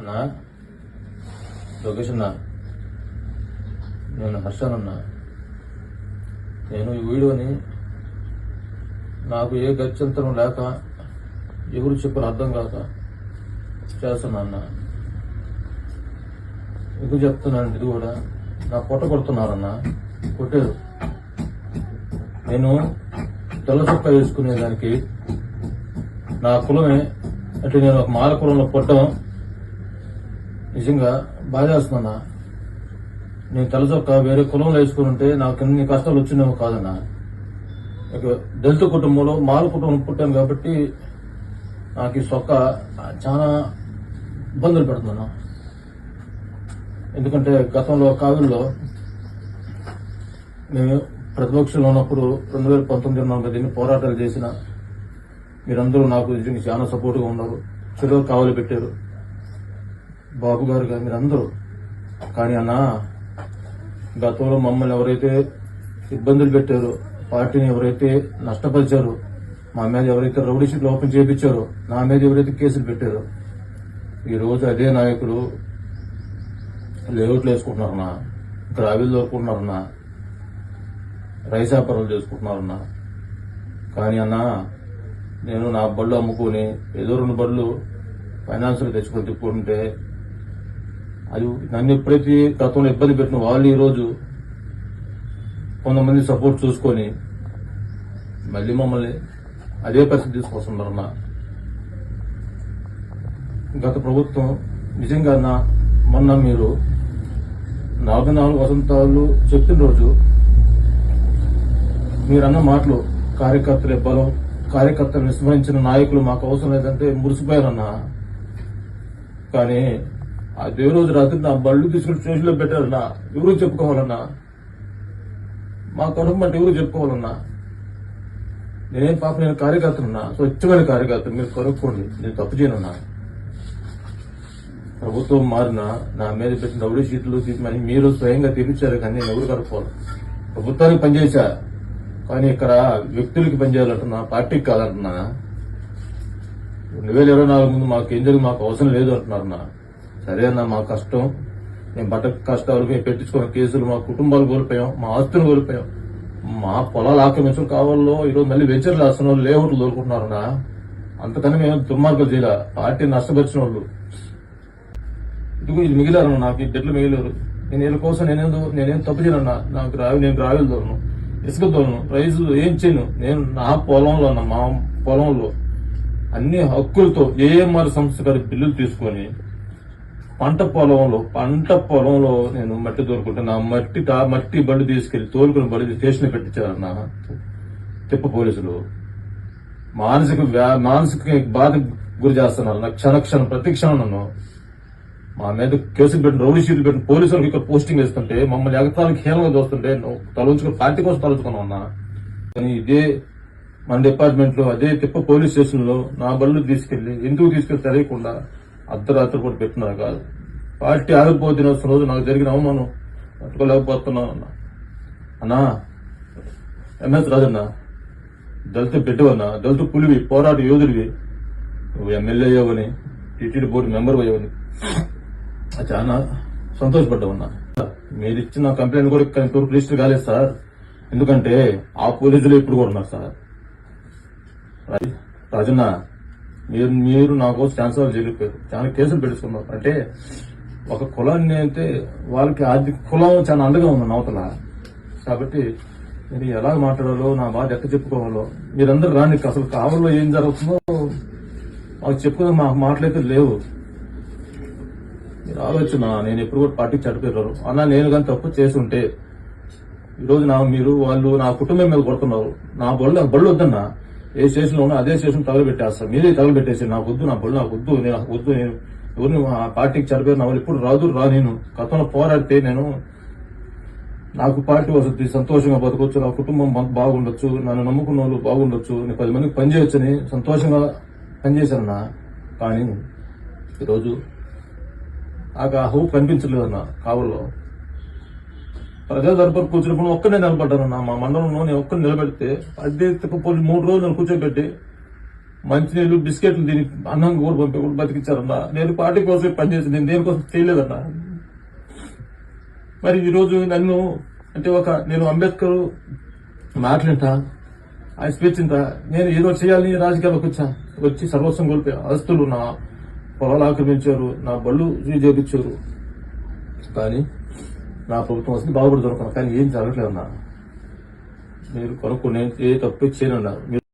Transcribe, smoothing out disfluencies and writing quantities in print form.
అన్నా లోకేష్ అన్నా, నేను హర్షానన్నా. నేను ఈ వీడియోని నాకు ఏ గత్యంతరం లేక ఎవరు చెప్పారు అర్థం కాక చేస్తున్నా అన్న. ఎందుకు చెప్తున్నాను, ఇది కూడా నా పొట్ట కొడుతున్నారన్నా, కొట్టారు. నేను తెల్ల చొక్కా వేసుకునేదానికి నా కులమే అంటే నేను ఒక మాల కులంలో పుట్టడం నిజంగా బాధేస్తున్నా. నేను తెల్ల చొక్కా వేరే కులంలో వేసుకుని ఉంటే నాకు ఎన్ని కష్టాలు వచ్చినామో కాదన్నా. దళిత కుటుంబంలో మాల కుటుంబం పుట్టాను కాబట్టి నాకు ఈ చొక్కా చాలా ఇబ్బందులు పెడుతున్నా. ఎందుకంటే గతంలో కావిల్లో మేము ప్రతిపక్షంలో ఉన్నప్పుడు 2019 దీన్ని పోరాటాలు చేసిన మీరందరూ నాకు చాలా సపోర్ట్గా ఉన్నారు. చెరువు కావలి పెట్టారు బాబు గారు కానీ మీరందరూ. కానీ అన్న, గతంలో మమ్మల్ని ఎవరైతే ఇబ్బందులు పెట్టారో, పార్టీని ఎవరైతే నష్టపరిచారో, మా మీద ఎవరైతే రౌడీ షీట్లు ఓపెన్ చేయించారో, నా మీద ఎవరైతే కేసులు పెట్టారో, ఈరోజు అదే నాయకులు లేఅవుట్లు వేసుకుంటున్నారన్నా, గ్రావెల్ దొరుకుంటున్నారన్నా, రైస్ వ్యాపారాలు చేసుకుంటున్నారన్నా. కానీ అన్నా, నేను నా బళ్ళు అమ్ముకొని ఏదో 2 బళ్ళు ఫైనాన్స్లో తెచ్చుకొని తిప్పుకుంటే అది నన్ను ఎప్పుడైతే గతంలో ఇబ్బంది పెట్టిన వాళ్ళు ఈరోజు కొంతమంది సపోర్ట్ చూసుకొని మళ్ళీ మమ్మల్ని అదే పరిస్థితి తీసుకొస్తున్నారన్నా. గత ప్రభుత్వం నిజంగా మొన్న మీరు 44 వసంతాలు చెప్పిన రోజు మీరన్న మాటలు కార్యకర్తలే బలం, కార్యకర్తలు విస్మరించిన నాయకులు మాకు అవసరం లేదంటే మురిసిపోయారన్నా. కానీ అదే రోజు రాత్రి నా బళ్ళు తీసుకుని స్టేషన్లో పెట్టారన్నా. ఎవరు చెప్పుకోవాలన్నా? మా కడుపు అంటే ఎవరు చెప్పుకోవాలన్నా? నేనేం పాప, నేను కార్యకర్తనున్నా, స్వచ్ఛమైన కార్యకర్త. మీరు కనుక్కోండి, నేను తప్పు చేయనున్నా. ప్రభుత్వం మారినా నా మీద పెట్టిన రౌడీ షీట్లు తీసుకుని మీరు స్వయంగా తీర్చారు, కానీ నేను ఎవరు కనుక్కోవాలి? ప్రభుత్వానికి పనిచేశా, కానీ ఇక్కడ వ్యక్తులకి పనిచేయాలంటున్నా, పార్టీకి కాదంటున్నా. 2024 ముందు మాకు ఏం జరిగి మాకు అవసరం లేదు అంటున్నారన్నా. సరే అన్న, మా కష్టం, మేము బట్ట కష్టాలు మేము పెట్టించుకున్న కేసులు, మా కుటుంబాలు కోల్పోయాం, మా ఆస్తులు కోల్పోయాం, మా పొలాలు ఆక్రమించడం కావాలో ఈరోజు మళ్ళీ వెంచర్లు వేస్తున్న వాళ్ళు లేఅవుట్లు దొరుకుంటున్నారన్నా. అంతకని మేము దుర్మార్గం చేయాల, పార్టీని నష్టపరిచిన వాళ్ళు ఇదిగో ఇది మిగిలారన్నా. నాకు ఈ డెట్లు మిగిలారు. నేను వీళ్ళ కోసం నేనేం తప్పు చేయనన్నా. నేను గ్రావెల్ దోలను, ఇసుక దోలను, రైస్ ఏం చేయను. నేను నా పొలంలో అన్న, మా పొలంలో అన్ని హక్కులతో ఏఎంఆర్ సంస్థ గారి బిల్లులు తీసుకొని పంట పొలంలో నేను మట్టి దొరుకుంటే నా మట్టి బండి తీసుకెళ్లి తోలుకుని బండి స్టేషన్ పెట్టించారన్న తిప్ప పోలీసులు. మానసిక బాధ గురి చేస్తున్నారు. నాకు క్షణం ప్రతి క్షణం నన్ను మా మీద కేసులు పెట్టిన రౌడీ షీట్లు పెట్టిన పోలీసులకు ఇక్కడ పోస్టింగ్ వేస్తుంటే, మమ్మల్ని ఎగతానికి హీనంగా చూస్తుంటే తలంచుకుని పార్టీ కోసం తలుచుకున్నా ఉన్నా. కానీ ఇదే మన డిపార్ట్మెంట్ లో అదే తిప్ప పోలీస్ స్టేషన్ లో నా బళ్ళు తీసుకెళ్లి ఎందుకు తీసుకెళ్లి తెలియకుండా అర్ధరాత్రి కూడా పెట్టినారు కాదు. పార్టీ ఆగిపోతున్న రోజు నాకు జరిగిన అవమానం తట్టుకోలేకపోతున్నాను అన్నా. ఎంఎస్ రాజన్న దళిత పెట్టవన్నా, దళిత పులివి, పోరాట యోధుడివి, నువ్వు ఎమ్మెల్యే అయ్యావని, టీటీడీ బోర్డు మెంబర్ అయ్యావని చాలా సంతోషపడ్డామన్నా. మీరు ఇచ్చిన కంప్లైంట్ కూడా ఇంతవరకు రిజిస్టర్ కాలేదు సార్. ఎందుకంటే ఆ పోలీసులు ఇప్పుడు కూడా ఉన్నారు సార్. రాజన్న, మీరు నా కోసం ఛాన్సర్ జరిగిపోయారు, చాలా కేసులు పెట్టుకున్నారు. అంటే ఒక కులాన్ని అయితే వాళ్ళకి ఆర్థిక కులం చాలా అండగా ఉంది నవతల. కాబట్టి మీరు ఎలా మాట్లాడాలో, నా బాధ ఎక్కడ చెప్పుకోవాలో మీరందరూ రాని. అసలు కావల్లో ఏం జరుగుతుందో మాకు చెప్పుకునే మాకు మాటలైతే లేవు. మీరు ఆలోచన, నేను ఎప్పుడు కూడా పార్టీకి చెడ్డపేరు అన్నా. నేను కానీ తప్పు చేసి ఉంటే ఈరోజు మీరు వాళ్ళు నా కుటుంబం మీద కొడుతున్నారు. నా బళ్ళు వద్దన్నా, ఏ స్టేషన్లో ఉన్నా అదే స్టేషన్ తగలబెట్టేస్తాను. మీరే తగలబెట్టేసి నాకు వద్దు, నా బళ్ళు నాకు వద్దు, నేను ఎవరిని ఆ పార్టీకి చెడపేరు నా వాళ్ళు ఎప్పుడు రా. నేను గతంలో పోరాడితే నాకు పార్టీ వస్తుంది, సంతోషంగా బతకొచ్చు, నా కుటుంబం బాగుండొచ్చు, నన్ను నమ్ముకున్న వాళ్ళు బాగుండొచ్చు, నేను 10 మందికి పనిచేయొచ్చని సంతోషంగా పనిచేశానన్నా. కానీ ఈరోజు నాకు ఆ హోప్ కనిపించలేదన్నా. కావల్లో ప్రజా దర్బార్ కూర్చున్నప్పుడు ఒక్కనే నిలబడ్డానన్నా. మా మండలంలో నేను ఒక్కరిని నిలబెడితే అదే 3 రోజులు కూర్చోబెట్టి మంచినీళ్ళు బిస్కెట్లు దీని అన్నం కూడా పంపి కూడా బతికించారన్నా. నేను పార్టీ కోసం పనిచేసి నేను దేనికోసం చేయలేదన్నా. మరి ఈ రోజు నన్ను అంటే నేను అంబేద్కర్ మాట్లాంటా, ఆయన స్పీచ్ ఇంట నేను ఏదో చేయాలని రాజకీయాల్లోకి వచ్చి సర్వస్వం కోల్పోయా. ఆస్తులు నా పొలాలు ఆక్రమించారు, నా బళ్ళు చేపించారు. కానీ నా ప్రభుత్వం వస్తే బాగుపడుతున్నాను. కానీ ఏం జరగట్లేదన్నా. మీరు కొనుక్కు నేను ఏ తప్పు చేయనన్నా.